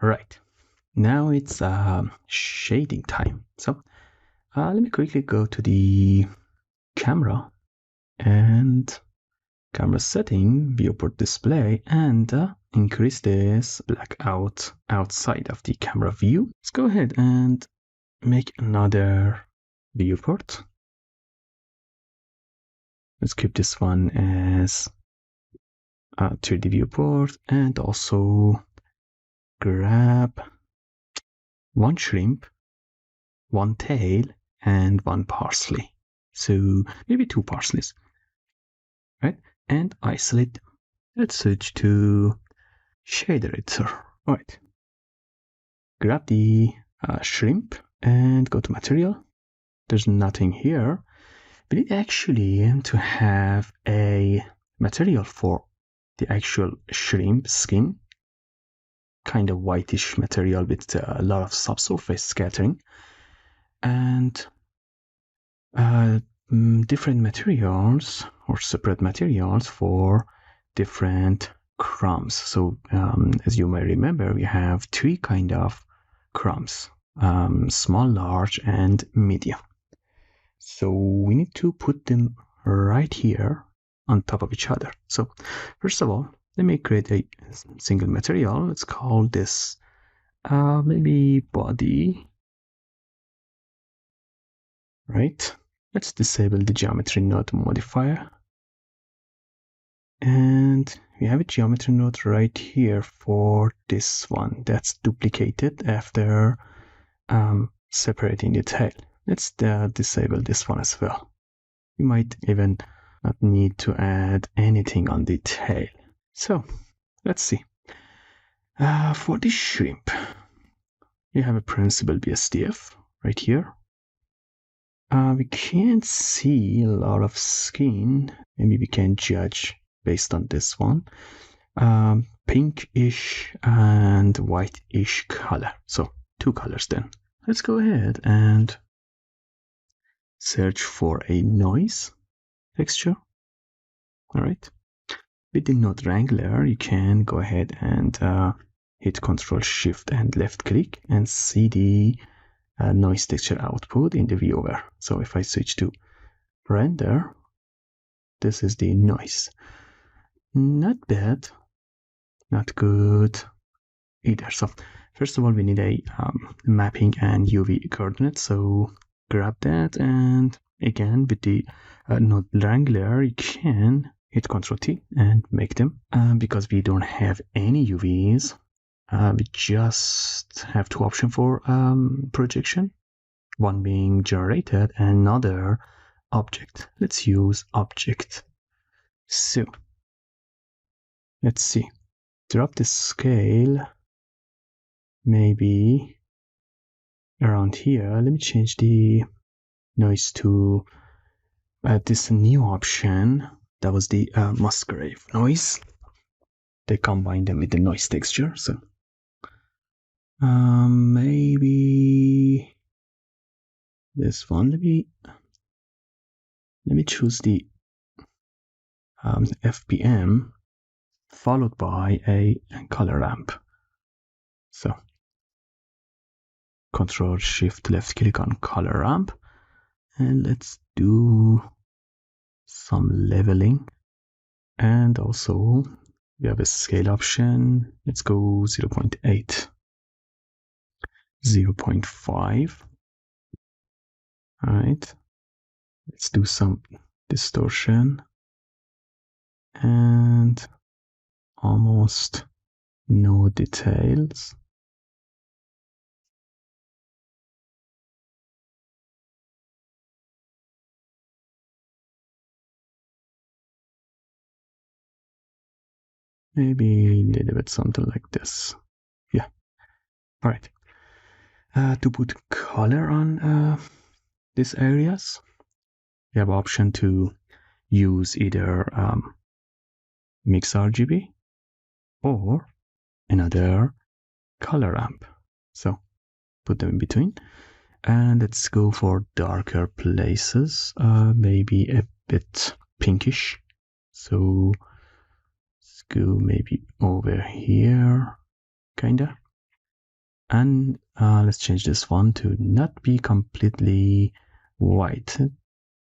Right. Now it's shading time. So let me quickly go to the camera and camera setting, viewport display, and increase this blackout outside of the camera view. Let's go ahead and make another viewport. Let's keep this one as a 3D viewport, and also grab one shrimp, one tail, and one parsley. So maybe 2 parsleys, right? And isolate. Let's switch to shader editor. All right. Grab the shrimp and go to material. There's nothing here. We need actually to have a material for the actual shrimp skin, kind of whitish material with a lot of subsurface scattering, and different materials or separate materials for different crumbs. So as you may remember, we have 3 kind of crumbs: small, large, and medium. So we need to put them right here on top of each other. So first of all, let me create a single material. Let's call this maybe body. Right. Let's disable the geometry node modifier. And we have a geometry node right here for this one that's duplicated after separating the tail. Let's disable this one as well. You might even not need to add anything on the tail. So let's see. For the shrimp, you have a principal BSDF right here. We can't see a lot of skin. Maybe we can judge based on this one. Pinkish and whitish color. So 2 colors then. Let's go ahead and search for a noise texture. All right. With the node wrangler, you can go ahead and hit Ctrl Shift and left click and see the noise texture output in the viewer. So if I switch to render, this is the noise. Not bad, not good either. So first of all, we need a mapping and UV coordinate. So grab that, and again with the node wrangler, you can hit Ctrl T and make them. Because we don't have any UVs, we just have 2 options for projection, one being generated and another object. Let's use object. So let's see, drop the scale maybe around here. Let me change the noise to this new option. That was the Musgrave noise. They combine them with the noise texture. So maybe this one. Let me choose the FPM followed by a color ramp. So Ctrl Shift left click on color ramp, and let's do some leveling. And also we have a scale option. Let's go 0.8, 0.5. All right, let's do some distortion and almost no details. Maybe a little bit something like this. Yeah. All right. To put color on these areas, you have option to use either mix RGB or another color ramp. So put them in between, and let's go for darker places, maybe a bit pinkish. So let's go maybe over here, kinda. And let's change this one to not be completely white,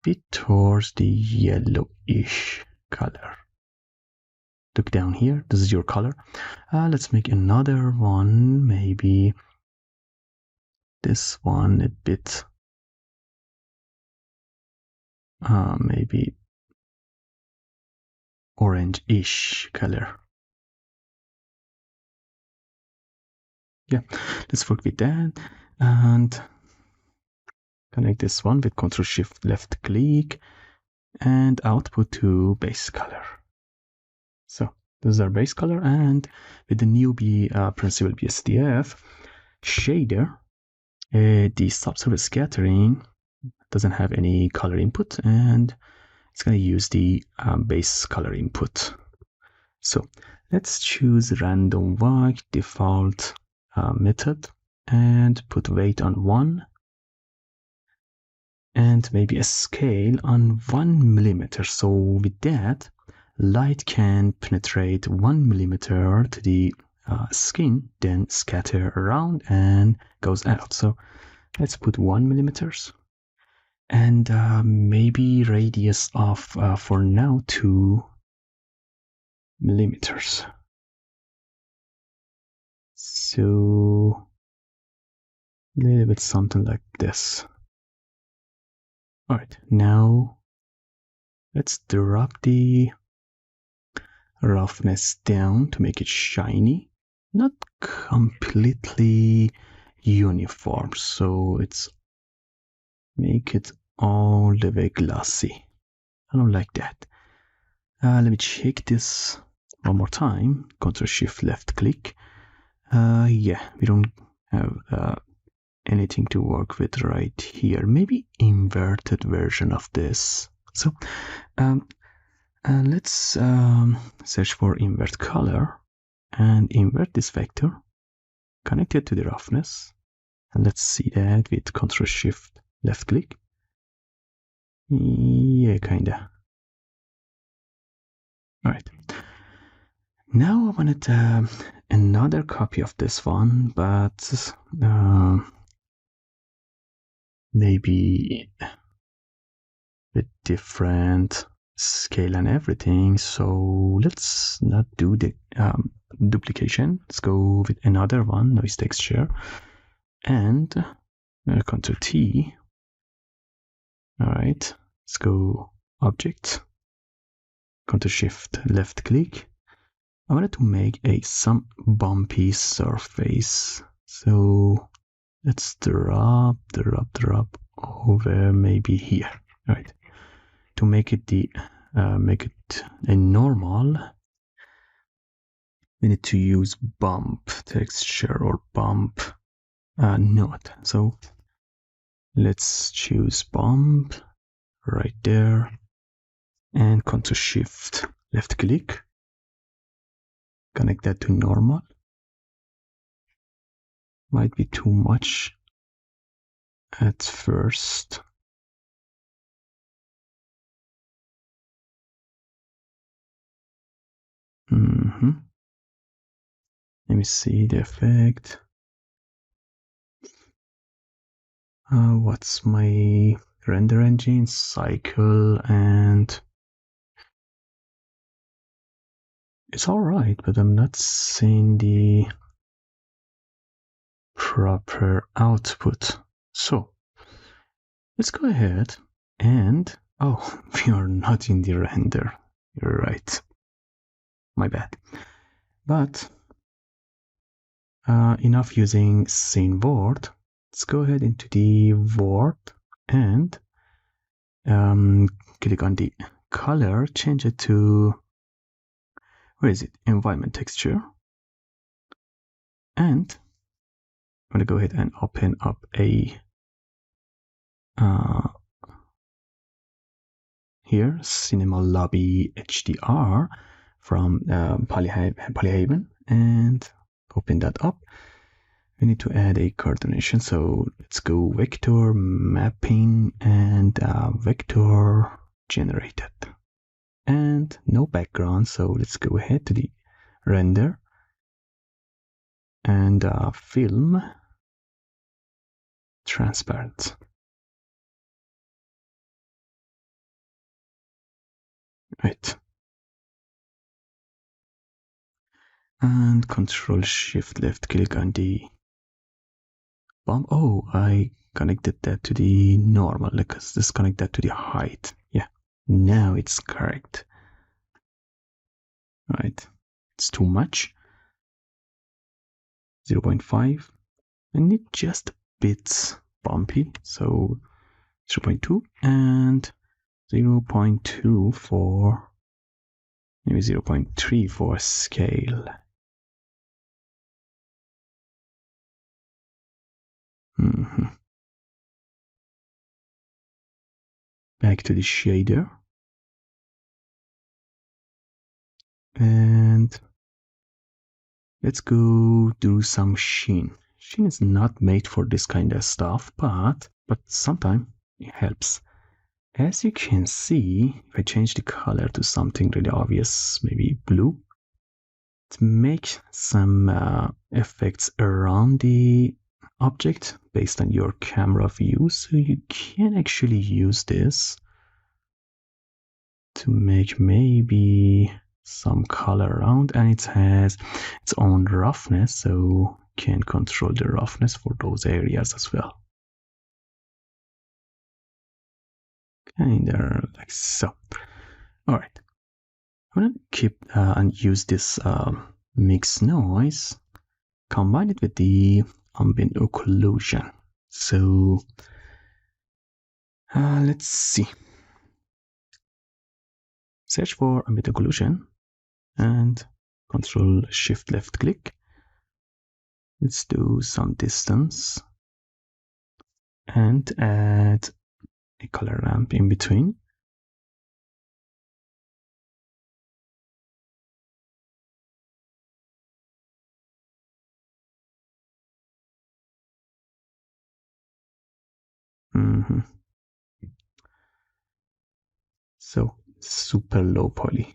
be towards the yellowish color. Look down here, this is your color. Let's make another one, maybe this one a bit, maybe orange-ish color. Yeah, let's work with that and connect this one with Ctrl-Shift left click and output to base color. So this is our base color, and with the new Principal BSDF shader, the subsurface scattering doesn't have any color input, and it's going to use the base color input. So let's choose random walk default method and put weight on 1 and maybe a scale on 1 millimeter. So with that, light can penetrate 1 millimeter to the skin, then scatter around and goes out. So let's put 1 millimeters and maybe radius of for now 2 millimeters. So a little bit something like this. All right, now let's drop the roughness down to make it shiny, not completely uniform. So it's make it all the way glossy. I don't like that. Let me check this one more time. Ctrl-Shift left click. Yeah, we don't have anything to work with right here. Maybe inverted version of this. So let's search for invert color and invert this vector, connect it to the roughness, and let's see that with Ctrl-Shift left click. Yeah, kinda. All right. Now I wanted another copy of this one, but maybe with different scale and everything. So let's not do the duplication. Let's go with another one, noise texture, and Ctrl T. All right, let's go object, Ctrl Shift left click. I wanted to make some bumpy surface. So let's drop over maybe here. All right. To make it a normal, we need to use bump texture or bump node. So let's choose bump right there and Ctrl Shift left click. Connect that to normal. Might be too much at first. Let me see the effect. What's my render engine? Cycle, and it's all right, but I'm not seeing the proper output. So let's go ahead and we are not in the render. You're right. My bad. But enough using scene word. Let's go ahead into the word and click on the color, change it to, where is it? Environment texture. And I'm going to go ahead and open up a here, Cinema Lobby HDR from Polyhaven, and open that up. We need to add a coordination, so let's go vector mapping and vector generated, and no background. So let's go ahead to the render and film transparent. Right. And Control Shift left click on the bump. Oh, I connected that to the normal. Let's disconnect that to the height. Yeah, now it's correct. Right, it's too much. 0.5. I need just a bit bumpy, so 0.2 and 0.2 for maybe 0.3 for scale. Back to the shader. And let's go do some sheen. Sheen is not made for this kind of stuff, but sometimes it helps. As you can see, if I change the color to something really obvious, maybe blue, it makes some effects around the object based on your camera view. So you can actually use this to make maybe some color around, and it has its own roughness, so you can control the roughness for those areas as well. Kind of like so. All right, I'm gonna keep and use this mix noise, combine it with the ambient occlusion. So let's see. Search for ambient occlusion and Control Shift left click. Let's do some distance and add a color ramp in between. So super low poly.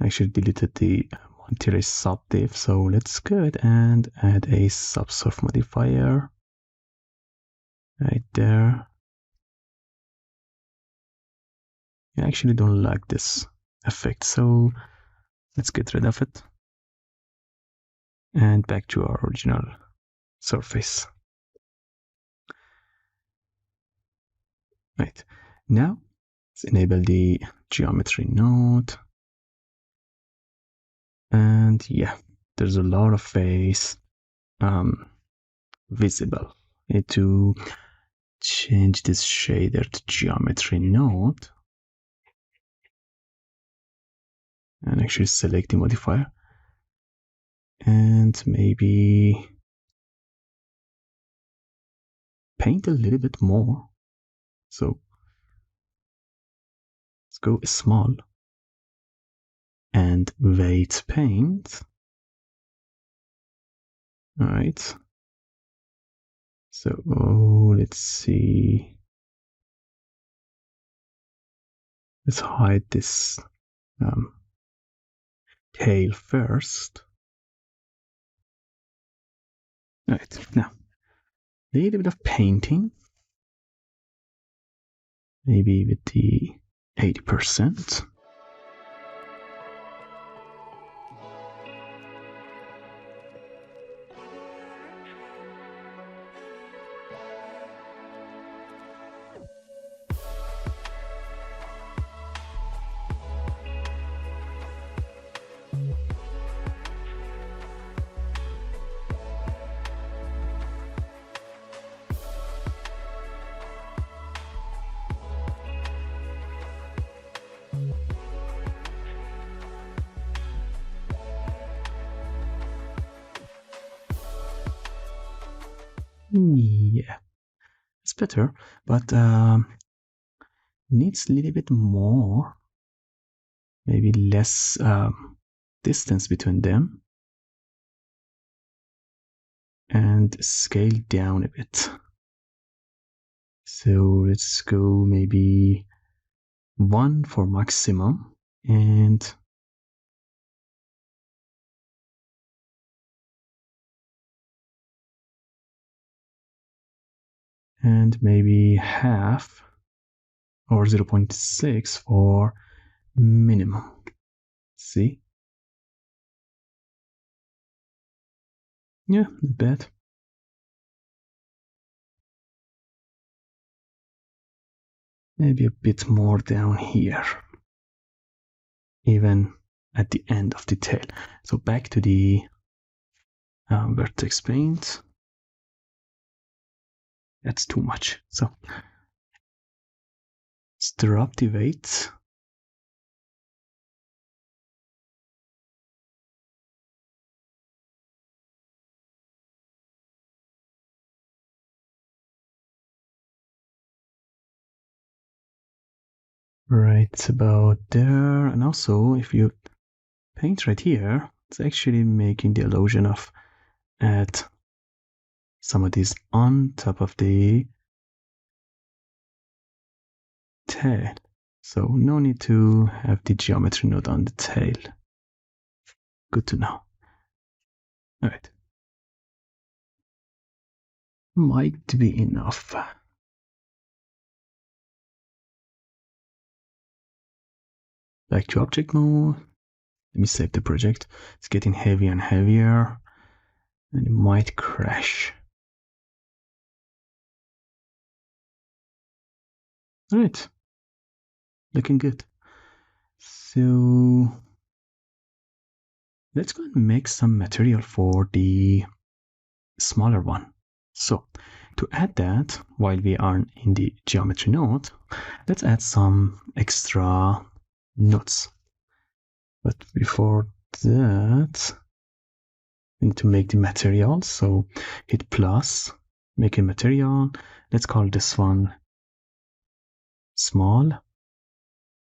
I actually deleted the Monterey sub div, so let's go ahead and add a subsurf modifier right there. I actually don't like this effect, so let's get rid of it and back to our original surface. Right, now let's enable the geometry node, and yeah, there's a lot of face visible. I need to change this shader to geometry node and actually select the modifier and maybe paint a little bit more. So let's go small and weight paint. All right. So let's see. Let's hide this tail first. All right, now a little bit of painting, maybe with the 80%. Yeah, it's better, but needs a little bit more, maybe less distance between them, and scale down a bit. So let's go maybe 1 for maximum, and and maybe half or 0.6 for minimum. See? Yeah, not bad. Maybe a bit more down here, even at the end of the tail. So back to the vertex paint. That's too much. So let's drop the weight. Right about there. And also, if you paint right here, it's actually making the illusion of add some of these on top of the tail. So no need to have the geometry node on the tail. Good to know. All right. Might be enough. Back to object mode. Let me save the project. It's getting heavier and heavier, and it might crash. All right. Looking good. So let's go and make some material for the smaller one. So to add that, while we are in the geometry node, let's add some extra nodes. But before that, we need to make the material. So hit plus, make a material. Let's call this one small.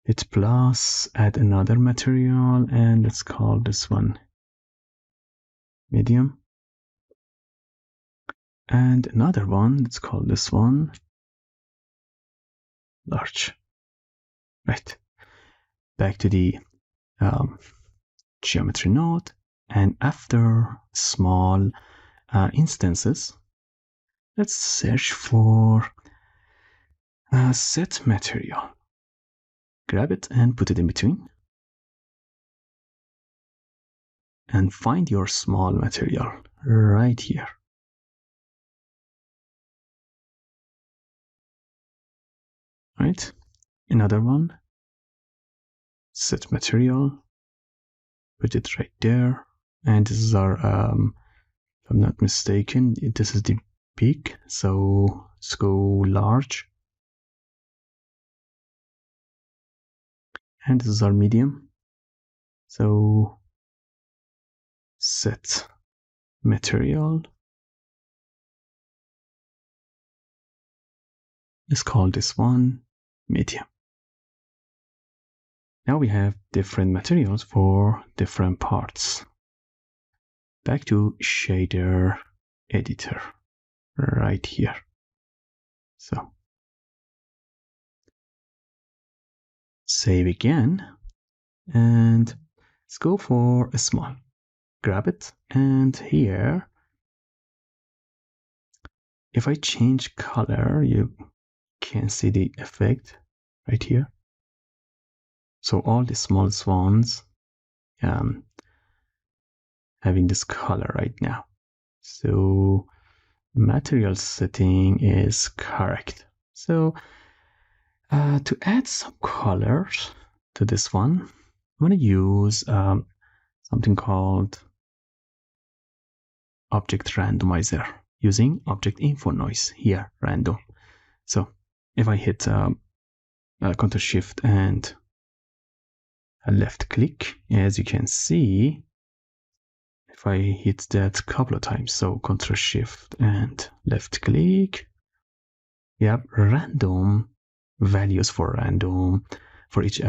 Hit plus, add another material, and let's call this one medium. And another one, let's call this one large. Right. Back to the geometry node, and after small instances, let's search for set material. Grab it and put it in between, and find your small material right here. Right, another one, set material, put it right there, and this is our if I'm not mistaken, this is the peak, so let's go large, and this is our medium, so set material, let's call this one medium. Now we have different materials for different parts. Back to shader editor right here. So save again, and let's go for a small. Grab it, and here, if I change color, you can see the effect right here. So all the small ones having this color right now. So material setting is correct. So to add some colors to this one, I'm going to use something called object randomizer using object info noise here, random. So if I hit Ctrl Shift and a left click, as you can see, if I hit that a couple of times, so Ctrl Shift and left click, you have random values for random for each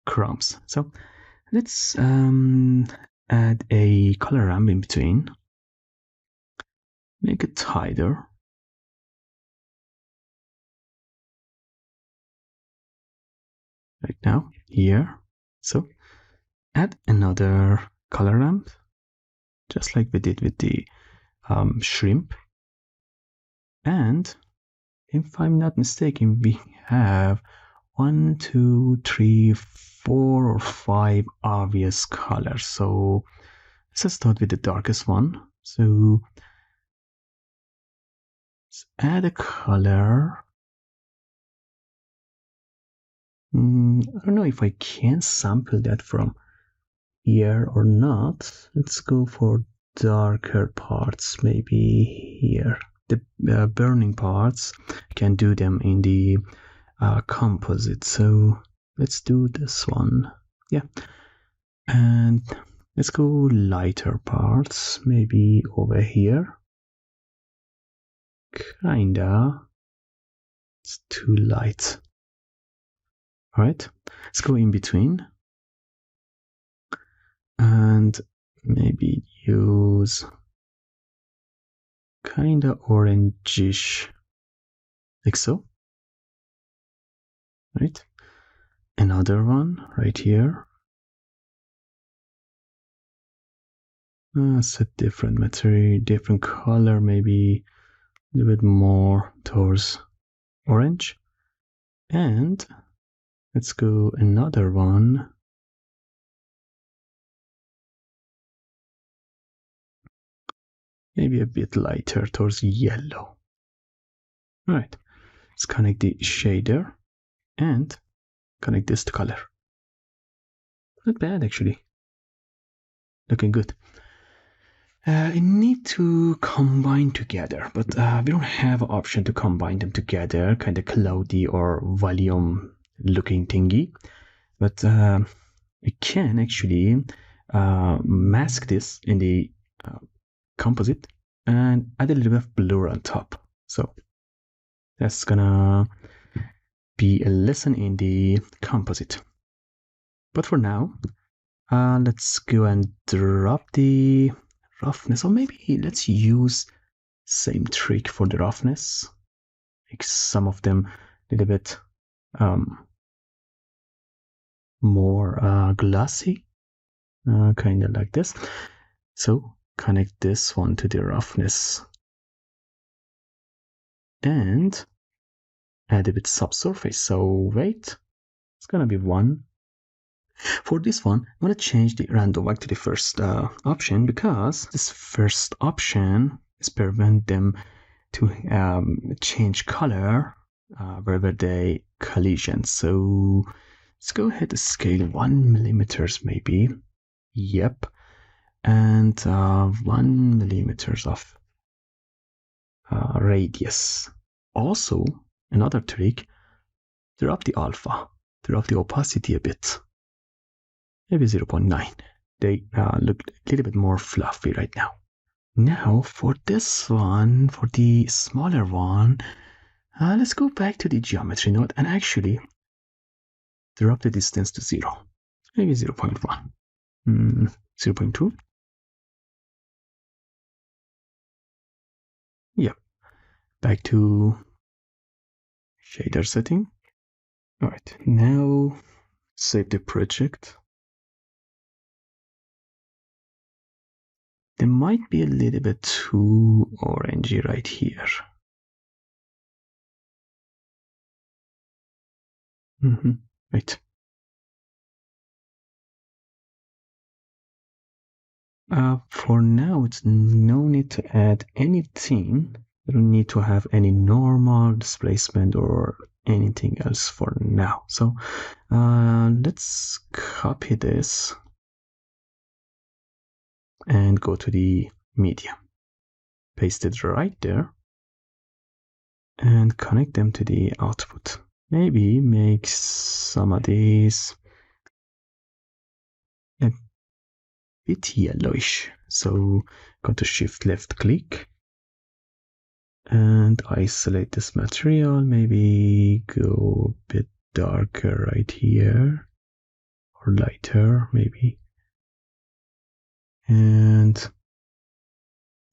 crumbs. So let's add a color ramp in between, make it tighter. Right now, here. So add another color ramp, just like we did with the shrimp. And if I'm not mistaken, we have 1, 2, 3, 4 or 5 obvious colors. So let's start with the darkest one. So let's add a color. I don't know if I can sample that from here or not. Let's go for darker parts, maybe here. The burning parts, I can do them in the composite. So let's do this one. Yeah. And let's go lighter parts, maybe over here. Kinda. It's too light. Alright, let's go in between. And maybe use kinda orangish, like so. Right? Another one right here. It's a different material, different color, maybe a little bit more towards orange. And let's go another one. Maybe a bit lighter towards yellow. All right, let's connect the shader and connect this to color. Not bad, actually. Looking good. I need to combine together, but we don't have an option to combine them together, kind of cloudy or volume looking thingy. But we can actually mask this in the composite and add a little bit of blur on top. So that's gonna be a lesson in the composite. But for now, let's go and drop the roughness, or maybe let's use same trick for the roughness. Make some of them a little bit more glossy, kind of like this. So connect this one to the roughness and add a bit subsurface. So wait, it's gonna be 1. For this one, I'm going to change the random back to the first option, because this first option is prevent them to change color wherever they collision. So let's go ahead and scale 1 millimeters maybe. Yep. And 1 millimeters of radius. Also, another trick, drop the alpha, drop the opacity a bit. Maybe 0.9. They look a little bit more fluffy right now. Now for this one, for the smaller one, let's go back to the geometry node and actually drop the distance to 0. Maybe 0.1. 0.2. Yep. Back to shader setting. Alright, now save the project. They might be a little bit too orangey right here. Right. For now, it's no need to add anything. You don't need to have any normal displacement or anything else for now. So let's copy this and go to the medium. Paste it right there and connect them to the output. Maybe make some of these a bit yellowish. So go to Shift left click and isolate this material. Maybe go a bit darker right here, or lighter maybe. And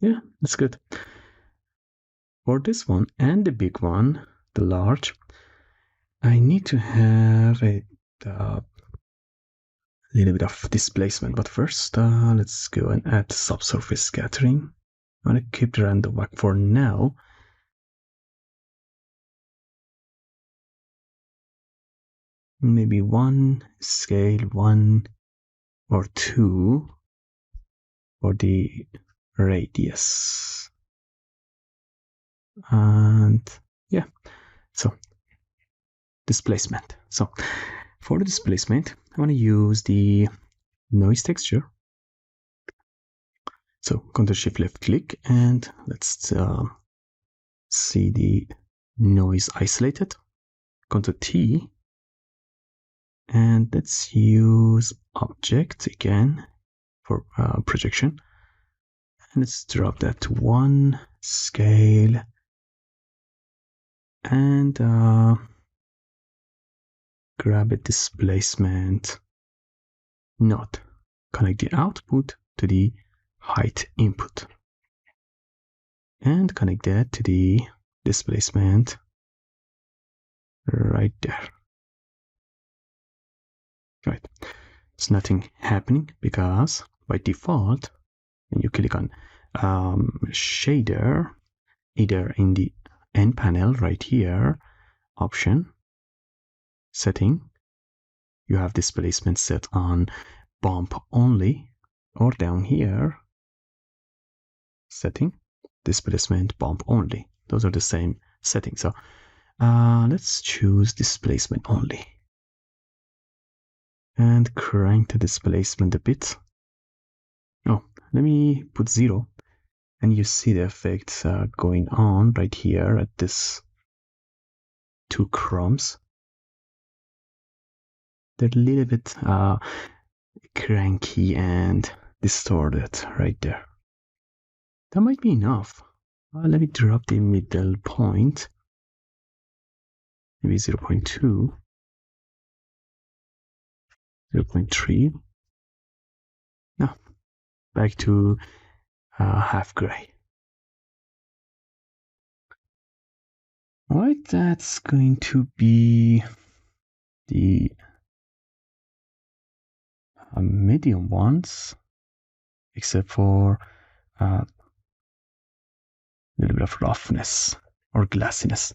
yeah, that's good. For this one and the big one, the large, I need to have a little bit of displacement. But first, let's go and add subsurface scattering. I'm gonna keep the random back for now. maybe 1, scale 1 or 2 for the radius. And yeah, so displacement. So for the displacement, I want to use the noise texture. So Ctrl Shift left click, and let's see the noise isolated. Ctrl T, and let's use object again for projection. And let's drop that to 1, scale, and grab a displacement node. Connect the output to the height input. And connect that to the displacement right there. Right. There's nothing happening because by default, when you click on shader, either in the end panel right here, option, setting, you have displacement set on bump only, or down here, setting, displacement bump only. Those are the same settings. So let's choose displacement only and crank the displacement a bit. Oh, let me put 0, and you see the effects going on right here at this 2 crumbs. They're a little bit cranky and distorted right there. That might be enough. Let me drop the middle point, maybe 0.2, 0.3. Now back to half gray. Alright, that's going to be the medium ones, except for a little bit of roughness or glassiness.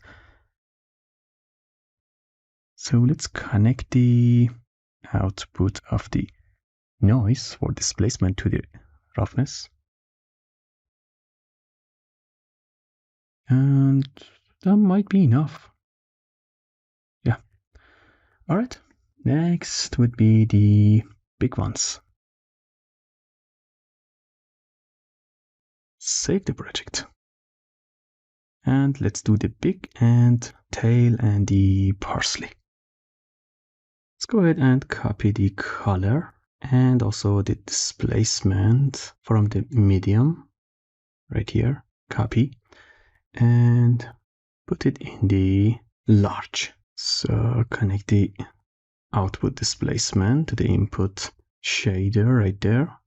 So let's connect the output of the noise for displacement to the roughness. And that might be enough. Yeah. All right. Next would be the big ones. Save the project. And let's do the big and tail and the parsley. Let's go ahead and copy the color and also the displacement from the medium right here. Copy and put it in the large. So connect the output displacement to the input shader right there.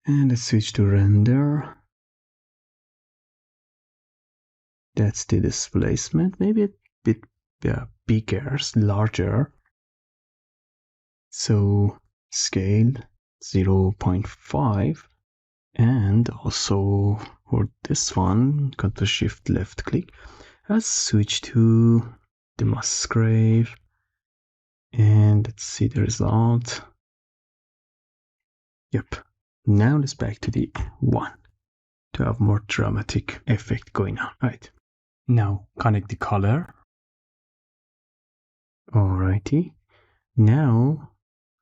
And let's switch to render. That's the displacement, maybe a bit bigger, larger. So scale 0.5. And also for this one, Ctrl Shift left click. Let's switch to the Musgrave. And let's see the result. Yep. Now let's back to the 1 to have more dramatic effect going on. Right. Now connect the color. Alrighty. Now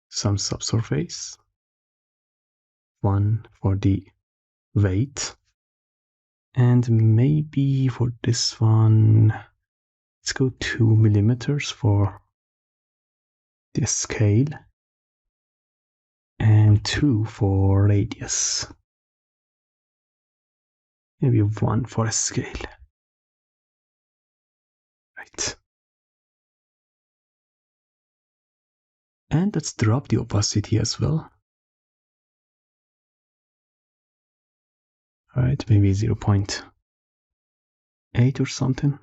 some subsurface. 1 for the weight. And maybe for this one, let's go 2 millimeters for the scale. And 2 for radius. Maybe 1 for a scale. Right. And let's drop the opacity as well. Alright, maybe 0.8 or something.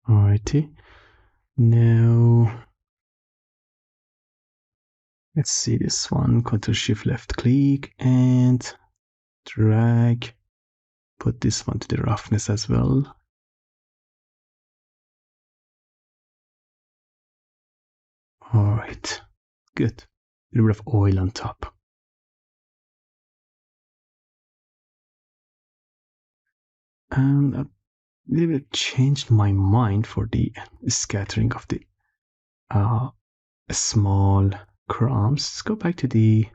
Alrighty. Now let's see this one. Ctrl Shift left click and drag, put this one to the roughness as well. All right, good. A little bit of oil on top. And a little bit changed my mind for the scattering of the small crumbs. Let's go back to the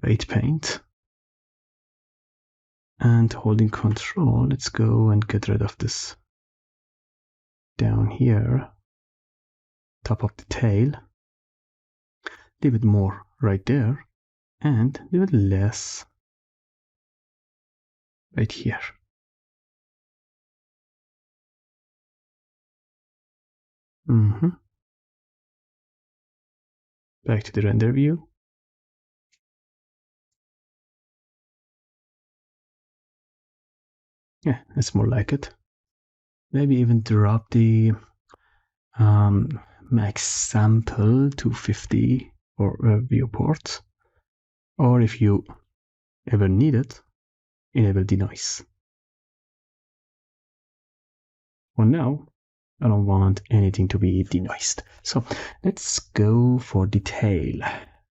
weight paint. And holding control, let's go and get rid of this down here, top of the tail. A little bit more right there, and a little bit less right here. Back to the render view. Yeah, that's more like it. Maybe even drop the max sample to 50 or viewports. Or if you ever need it, enable denoise. For now, I don't want anything to be denoised. So let's go for the tail.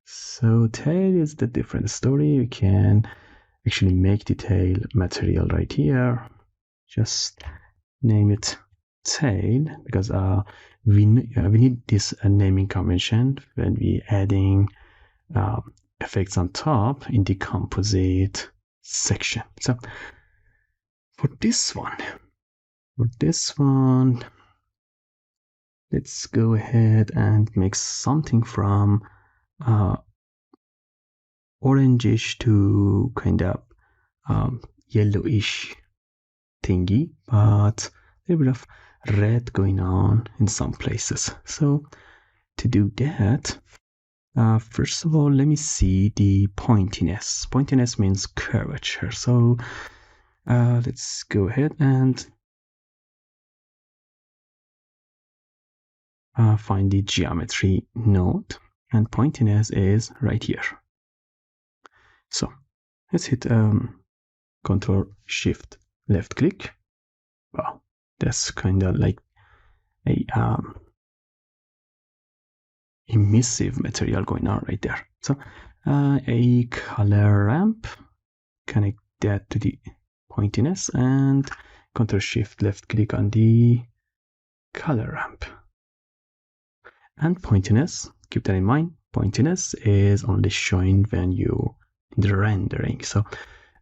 So tail is the different story. We can actually make the tail material right here. Just name it tail because we need this naming convention when we adding effects on top in the composite section. So for this one, let's go ahead and make something from orangish to kind of yellowish thingy, but a little bit of red going on in some places. So to do that, first of all, let me see the pointiness. Pointiness means curvature. So let's go ahead and find the geometry node, and pointiness is right here. So let's hit Control Shift left click. Wow, that's kind of like a emissive material going on right there. So a color ramp, connect that to the pointiness, and Control Shift left click on the color ramp. And pointiness, keep that in mind, pointiness is only showing when you in the rendering. So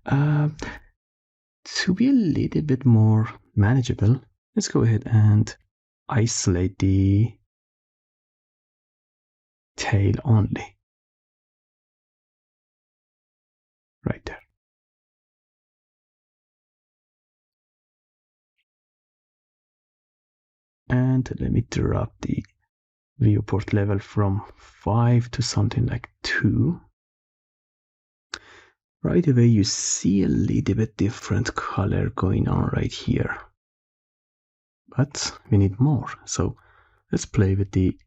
to be a little bit more manageable, let's go ahead and isolate the tail only. Right there. And let me drop the viewport level from 5 to something like 2. Right away you see a little bit different color going on right here, but we need more. So let's play with the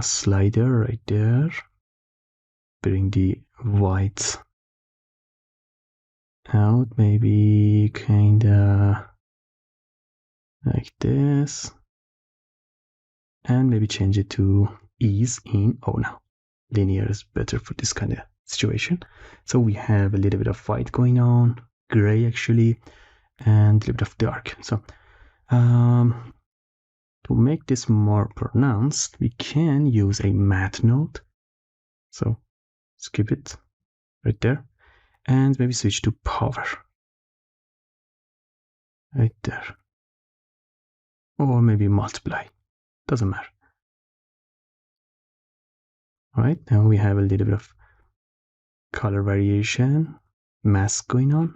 slider right there, bring the white out, maybe kinda like this, and maybe change it to ease in. Oh no, linear is better for this kind of situation. So we have a little bit of white going on, gray actually, and a little bit of dark. So to make this more pronounced, we can use a matte node. So skip it right there, and maybe switch to power right there, or maybe multiply, doesn't matter. All right, now we have a little bit of color variation, mask going on.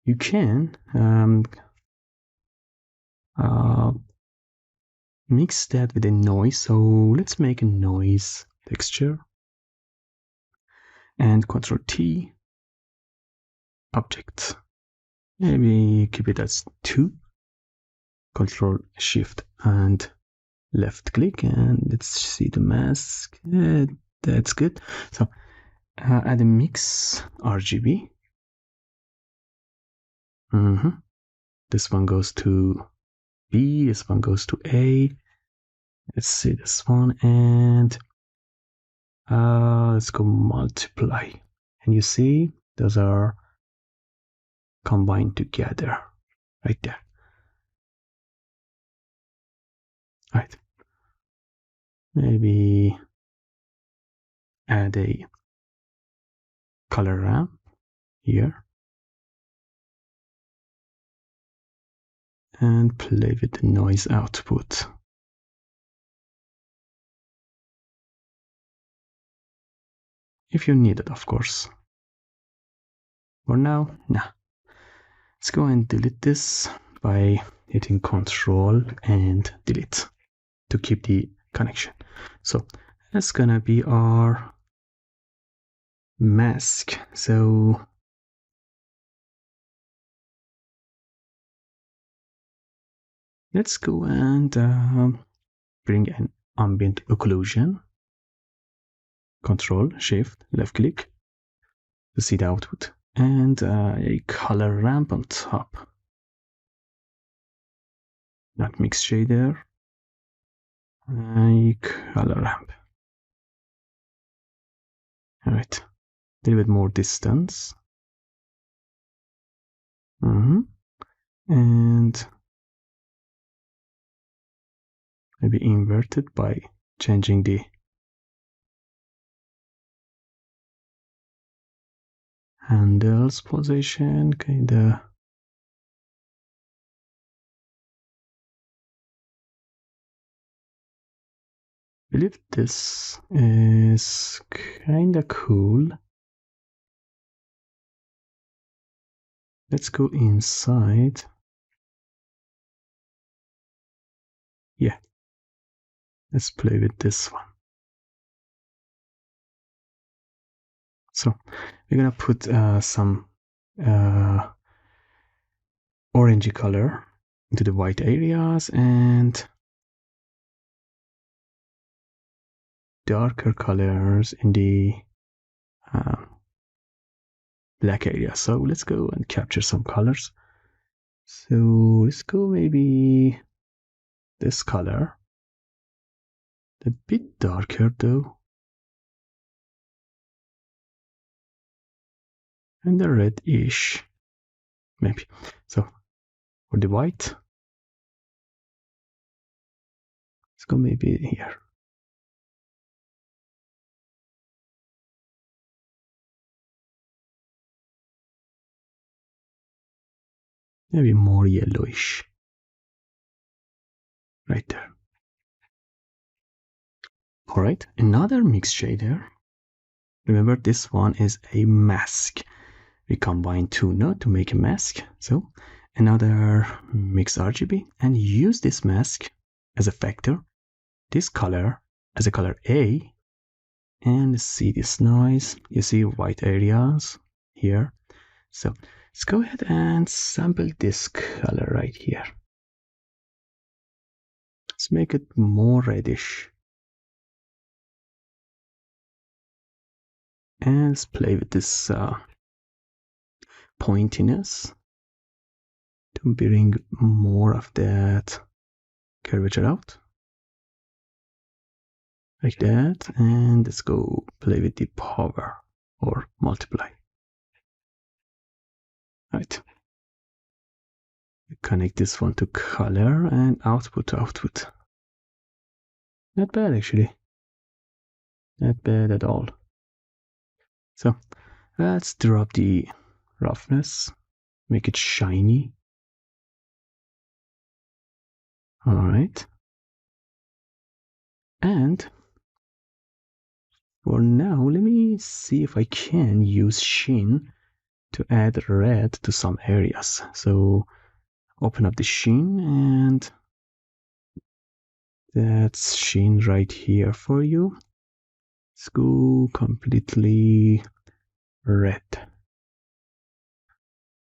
You can mix that with a noise. So let's make a noise texture, and Control T, object. Maybe keep it as 2. Control Shift and left click, and let's see the mask. That's good. So add a mix RGB, This one goes to B, this one goes to A. Let's see this one, and let's go multiply. And you see, those are combined together right there. Right. Maybe add a color ramp here and play with the noise output. If you need it, of course. For now, nah. Let's go and delete this by hitting Control and Delete to keep the connection. So that's gonna be our mask. So let's go and bring an ambient occlusion. Control, Shift, left click to see the output, and a color ramp on top. Not mix shader, a color ramp. All right, a little bit more distance. And maybe invert it by changing the handles position, kinda. I believe this is kinda cool. Let's go inside. Yeah, let's play with this one. So we're gonna put some orangey color into the white areas and darker colors in the black area. So let's go and capture some colors. So let's go maybe this color, a bit darker though, and the reddish maybe. So for the white, let's go maybe here. Maybe more yellowish right there. All right, another mix shader. Remember, this one is a mask. We combine two nodes to make a mask. So another mix RGB and use this mask as a factor, this color as a color A, and see this noise. You see white areas here. So let's go ahead and sample this color right here. Let's make it more reddish. And let's play with this pointiness to bring more of that curvature out. Like that. And let's go play with the power or multiply. Right. Connect this one to color and output to output. Not bad actually. Not bad at all. So let's drop the roughness, make it shiny. All right. And for now, let me see if I can use sheen to add red to some areas. So open up the sheen, and that's sheen right here for you. Let's go completely red.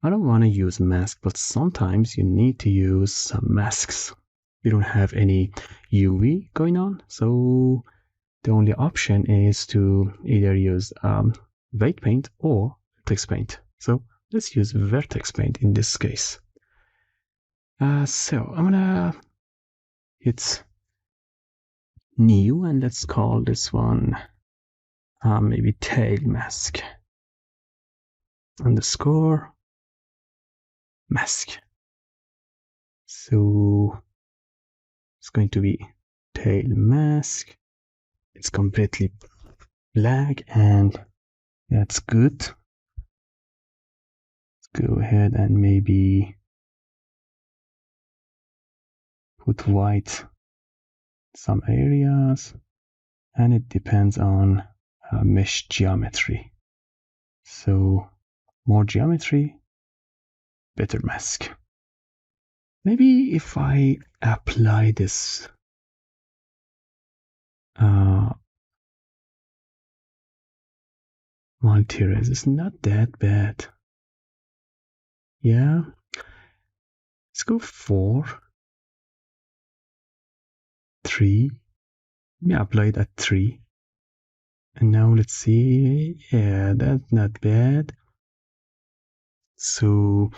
I don't want to use mask, but sometimes you need to use some masks. We don't have any UV going on, so the only option is to either use weight paint or text paint. So let's use vertex paint in this case. So I'm gonna hit new and let's call this one maybe tail mask underscore mask. So it's going to be tail mask. It's completely black and that's good. Let's go ahead and maybe put white in some areas, and it depends on mesh geometry. So more geometry, better mask. Maybe if I apply this multi-res, it's not that bad. Yeah, let's go 4, 3. Yeah, apply it at 3. And now let's see. Yeah, that's not bad. So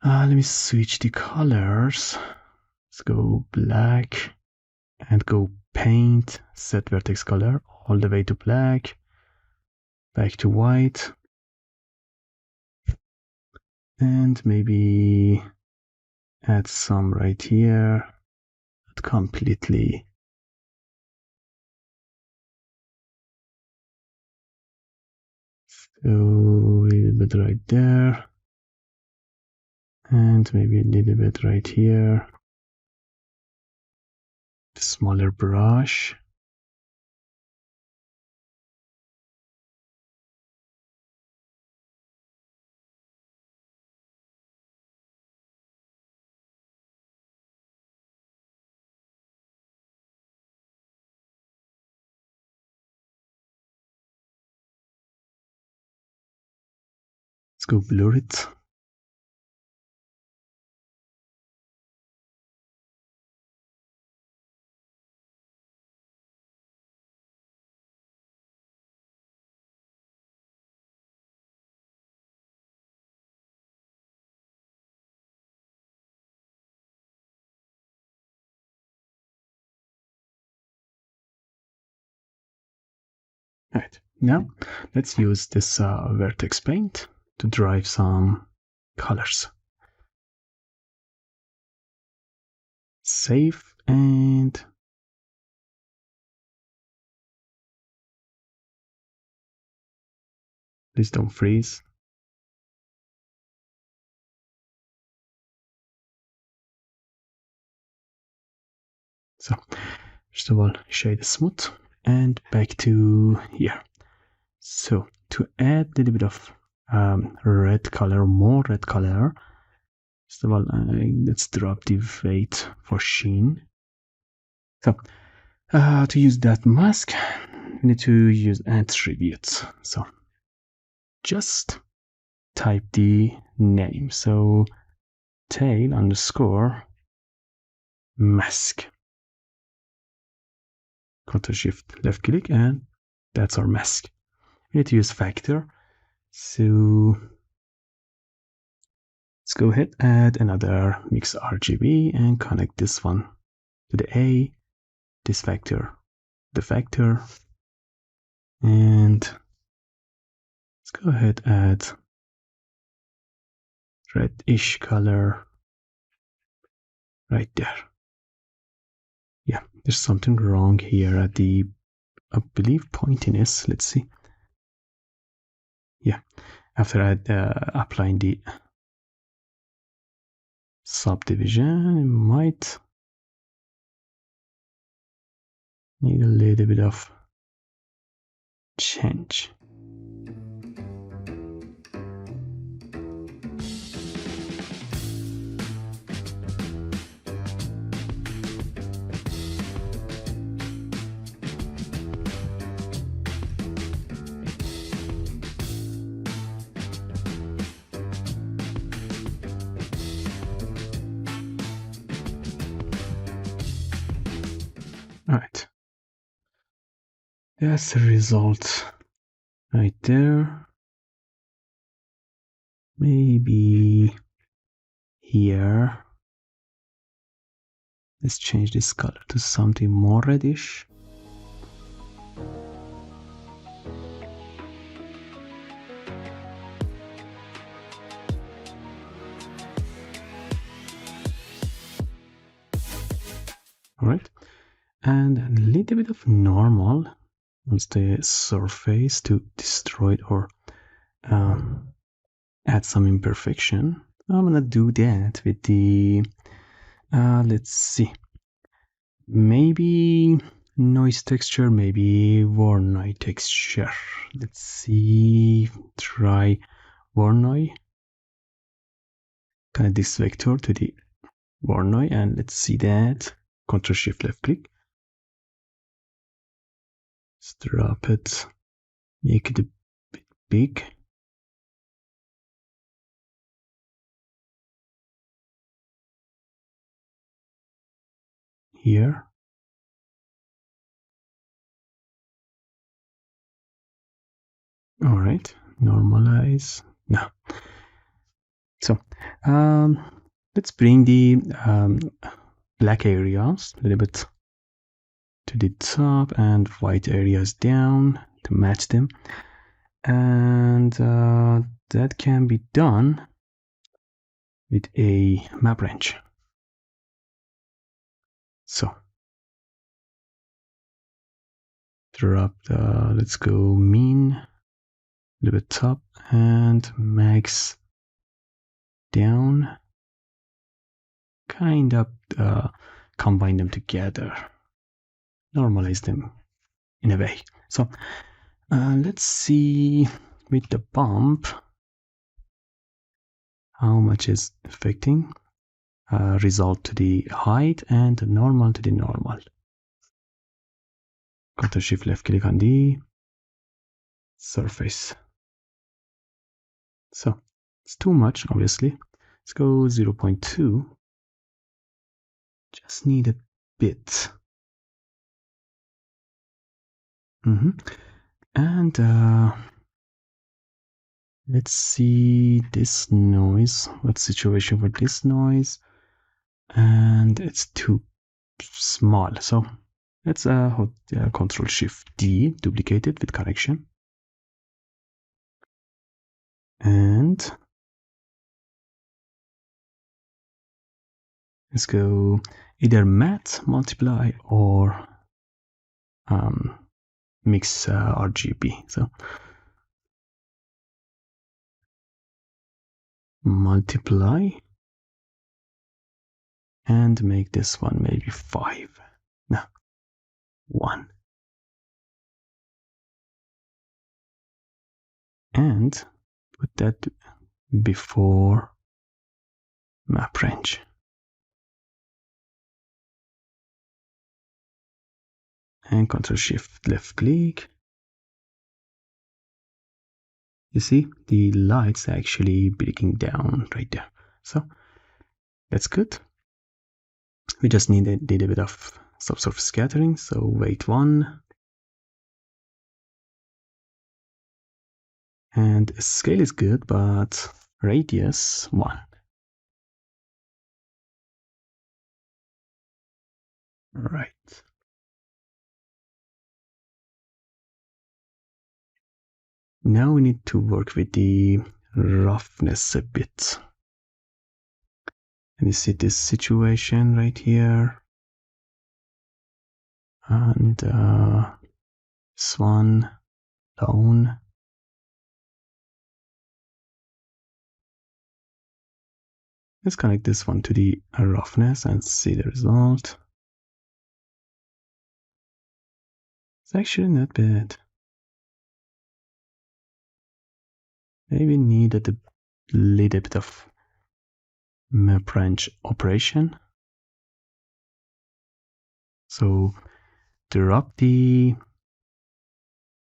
let me switch the colors. Let's go black and go paint, set vertex color all the way to black, back to white, and maybe add some right here, not completely. So a little bit right there, and maybe a little bit right here. Smaller brush. Let's go blur it. Right, now let's use this vertex paint to drive some colors. Save and please don't freeze. So first of all, shade smooth and back to here. So to add a little bit of red color, more red color, first of all, let's drop the weight for sheen. So to use that mask, we need to use attributes. So just type the name. So tail underscore mask. Ctrl Shift left click, and that's our mask. We need to use factor. So let's go ahead, add another mix RGB and connect this one to the A, this factor, the factor, and let's go ahead, add reddish color right there. Yeah, there's something wrong here at the, I believe, pointiness. Let's see. Yeah, after applying the subdivision, it might need a little bit of change. Alright, that's the result right there. maybe here. Let's change this color to something more reddish. All right, and a little bit of normal on the surface to destroy it or add some imperfection. I'm gonna do that with the let's see, maybe noise texture, maybe Voronoi texture. Let's see, try Voronoi, connect this vector to the Voronoi, and let's see that. Ctrl Shift left click, let's drop it, make it a bit big. Here. All right, normalize. Now, so let's bring the black areas a little bit to the top and white areas down to match them, and that can be done with a map range. So drop the, let's go mean a little bit top and max down, kind of combine them together, normalize them in a way. So let's see with the bump how much is affecting result to the height and normal to the normal. Ctrl Shift left click on the surface. So it's too much, obviously. Let's go 0.2. Just need a bit. And let's see this noise. What situation for this noise? And it's too small. So let's Control Shift D, duplicate it with correction. And let's go either matte multiply or mix RGB. So multiply and make this one maybe 5. No, 1. And put that before map range. And Ctrl Shift left click. You see the lights actually breaking down right there. So that's good. We just need a little bit of subsurface scattering. So weight 1. And scale is good, but radius 1. Right. Now we need to work with the roughness a bit. And you see this situation right here. And this one down. Let's connect this one to the roughness and see the result. It's actually not bad. Maybe needed a little bit of map range operation. So drop the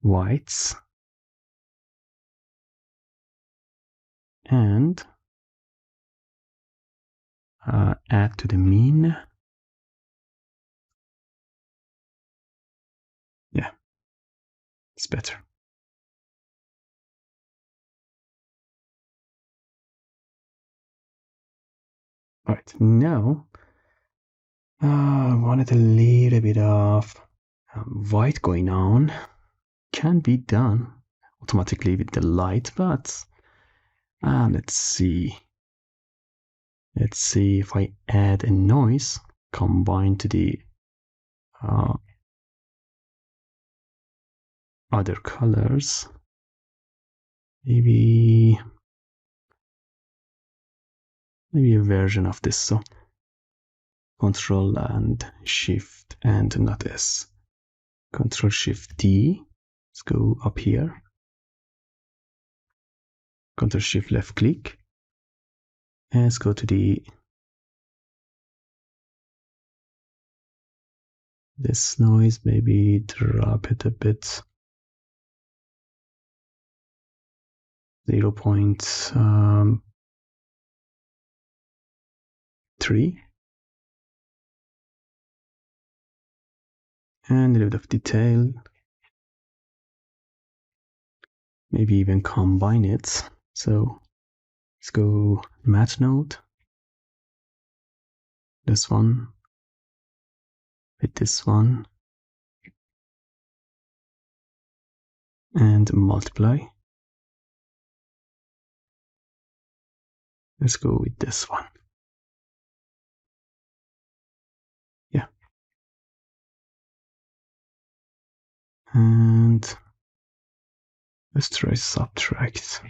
whites and add to the mean. Yeah, it's better. All right, now I wanted a little bit of white going on. Can be done automatically with the light, but let's see. Let's see if I add a noise combined to the other colors. Maybe a version of this. So Control and Shift and not S. Control Shift D. Let's go up here. Control Shift left click. And let's go to this noise, maybe drop it a bit. 0.3. And a little bit of detail. Maybe even combine it. So let's go matte node. This one with this one. And multiply. Let's go with this one. Yeah. And let's try subtract.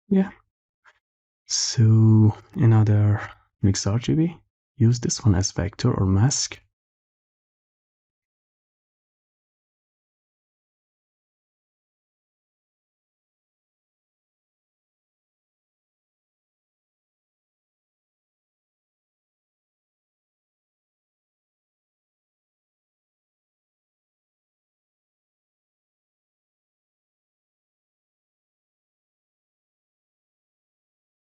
Yeah. So another mix RGB. Use this one as vector or mask.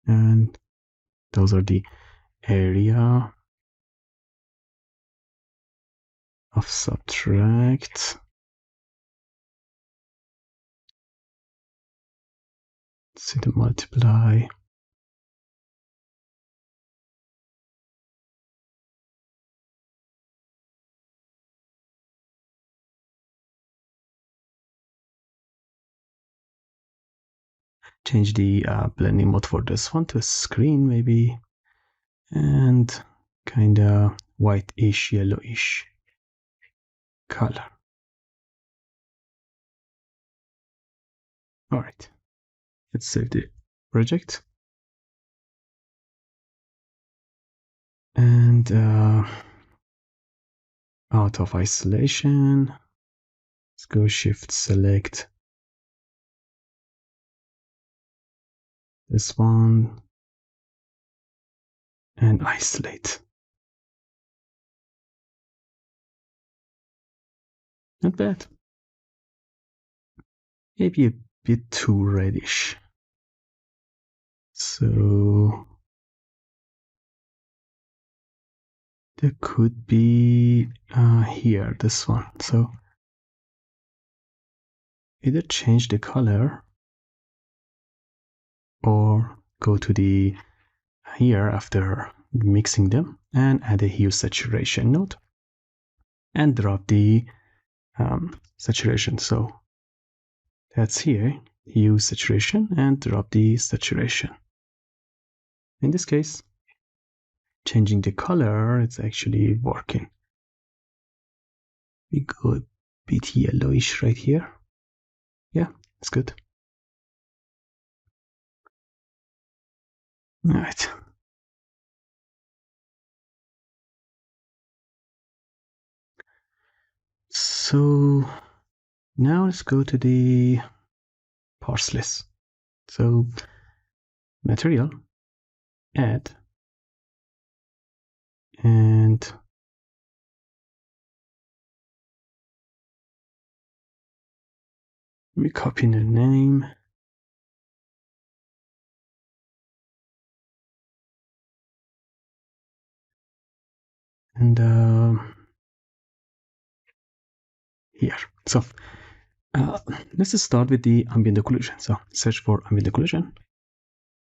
And those are the area of subtract. Let's see the multiply. Change the blending mode for this one to screen maybe. And kinda whitish, yellowish color. All right, let's save the project. And out of isolation, let's go Shift select this one and isolate. Not bad. Maybe a bit too reddish. So there could be here, this one. So either change the color or go to the here after mixing them and add a hue saturation node and drop the saturation. So that's here, hue saturation, and drop the saturation. In this case, changing the color, it's actually working. We go a bit yellowish right here. Yeah, it's good. All right. So now let's go to the Parsleys. So material, add, and we copy the name. And here. So let's just start with the ambient occlusion. So search for ambient occlusion.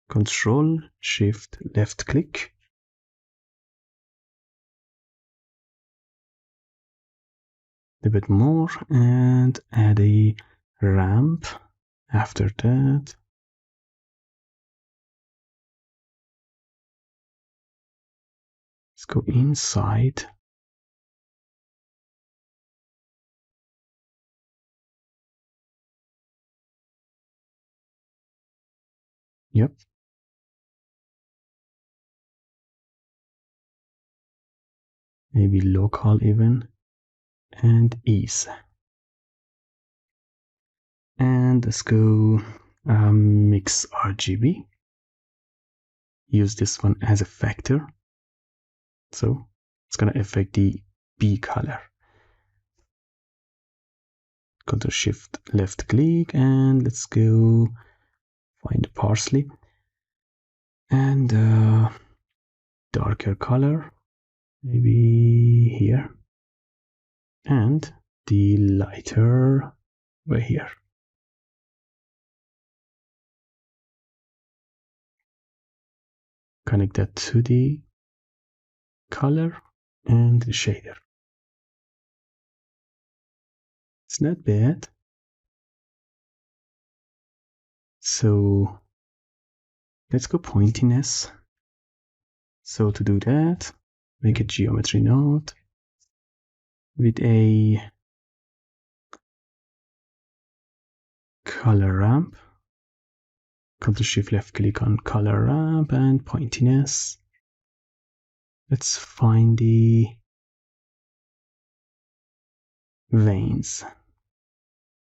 Control Shift left click. A bit more and add a ramp after that. Let's go inside. Yep. Maybe local even. And ease. And let's go mix RGB. Use this one as a factor. So it's gonna affect the B color. Control Shift left click and let's go find Parsley and darker color, maybe here, and the lighter right here. Connect that to the color and the shader. It's not bad. So let's go pointiness. So to do that, make a geometry node with a color ramp. Control Shift left click on color ramp and pointiness. Let's find the veins.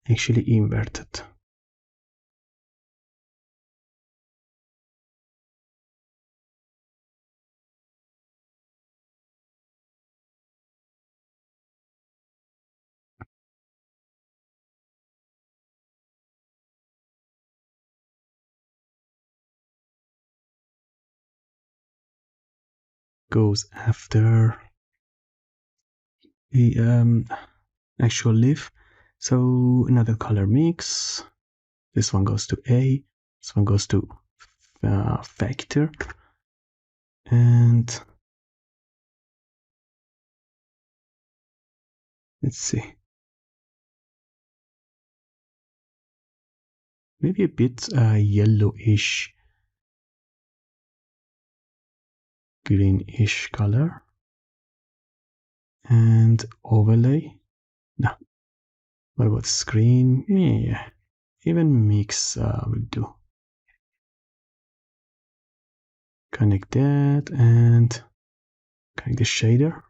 Actually inverted. Goes after the actual leaf. So another color mix. This one goes to A. This one goes to factor. And let's see. Maybe a bit yellowish, greenish color. And overlay. No. What about screen? Yeah. Even mix will do. Connect that and connect the shader.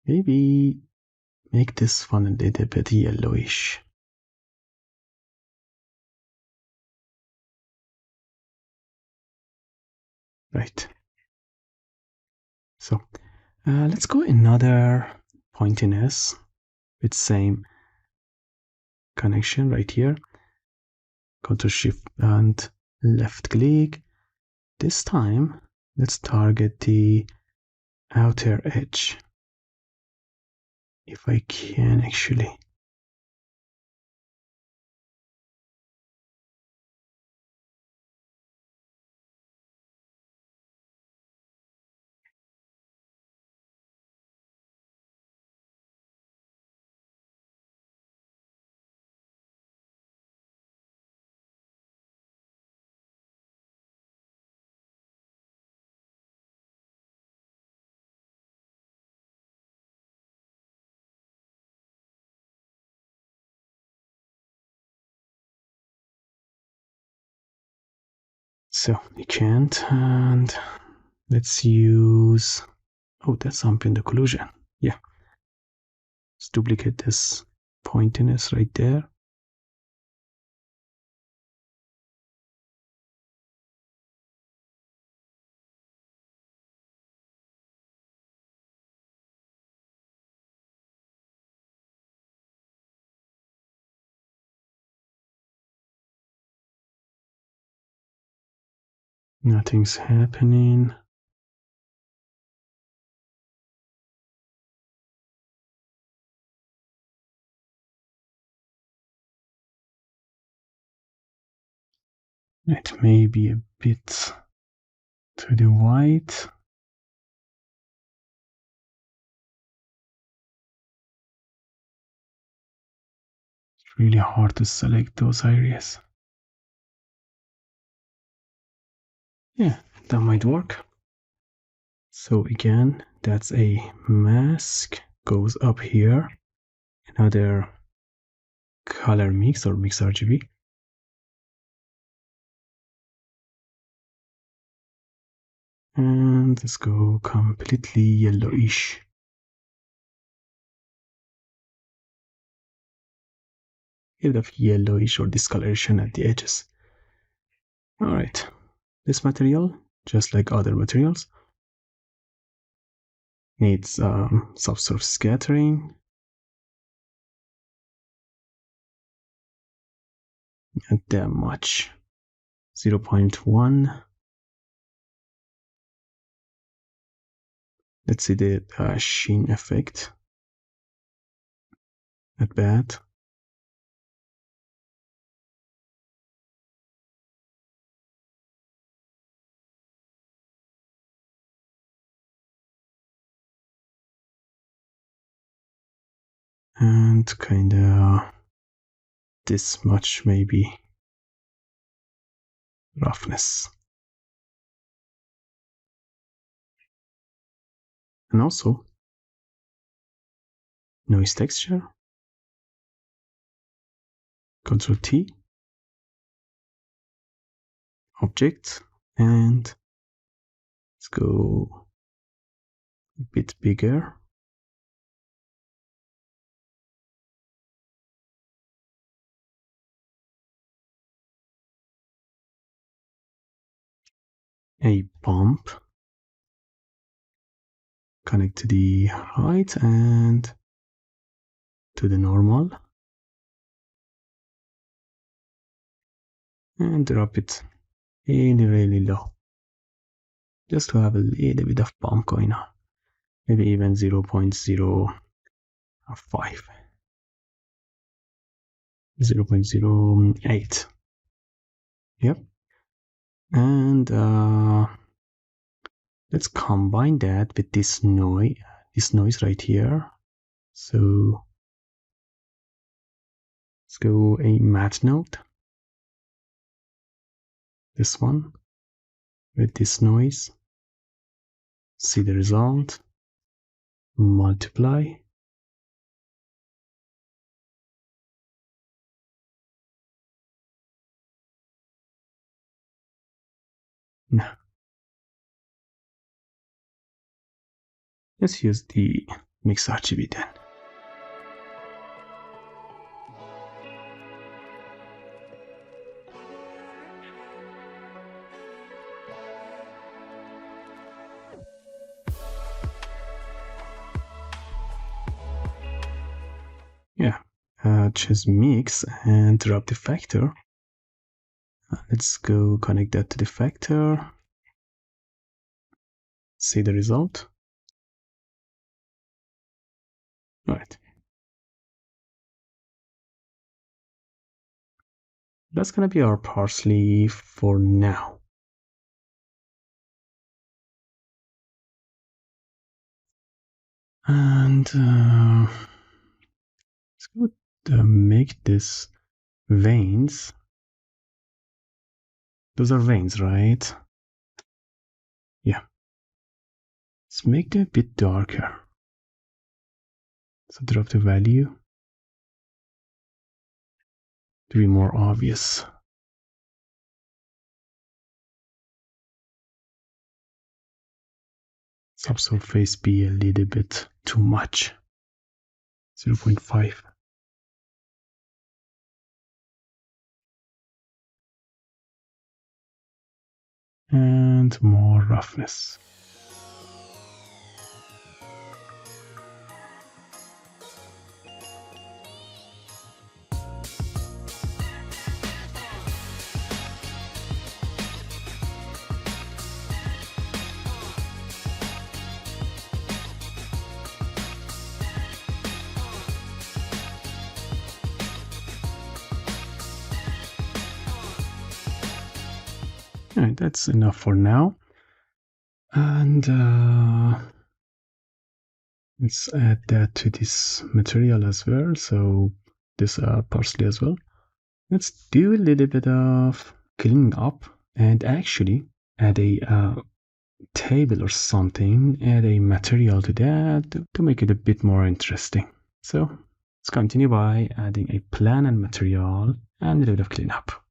Maybe make this one a little bit yellowish. Right. So let's go another pointiness with same connection right here. Control Shift and left click. This time, let's target the outer edge. If I can actually. So you can't, and let's use. Oh, that's something, the occlusion. Yeah. Let's duplicate this pointiness right there. Nothing's happening. It may be a bit to the white. It's really hard to select those areas. Yeah, that might work. So again, that's a mask, goes up here. Another color mix or mix RGB. And let's go completely yellowish. A bit of yellowish or discoloration at the edges. Alright, this material, just like other materials, needs some sort of scattering. Not that much. 0.1. Let's see the sheen effect. Not bad. And kinda this much maybe roughness. And also noise texture. Ctrl T. Object. And let's go a bit bigger. A bump. Connect to the height and to the normal. And drop it really low. Just to have a little bit of bump going on. Maybe even 0.05. 0.08. Yep. And let's combine that with this noise right here. So let's go a matte node. This one with this noise. See the result. Multiply. No. Let's use the mix RGB then. Yeah, just mix and drop the factor. Let's go connect that to the factor. See the result. Right. That's gonna be our parsley for now. And let's go make this veins. Those are veins, right? Yeah. Let's make them a bit darker. So drop the value to be more obvious. Subsurface be a little bit too much. 0.5. And more roughness. Alright, that's enough for now. And let's add that to this material as well. So this parsley as well. Let's do a little bit of cleaning up and actually add a table or something, add a material to that to make it a bit more interesting. So let's continue by adding a plan and material and a little bit of cleanup.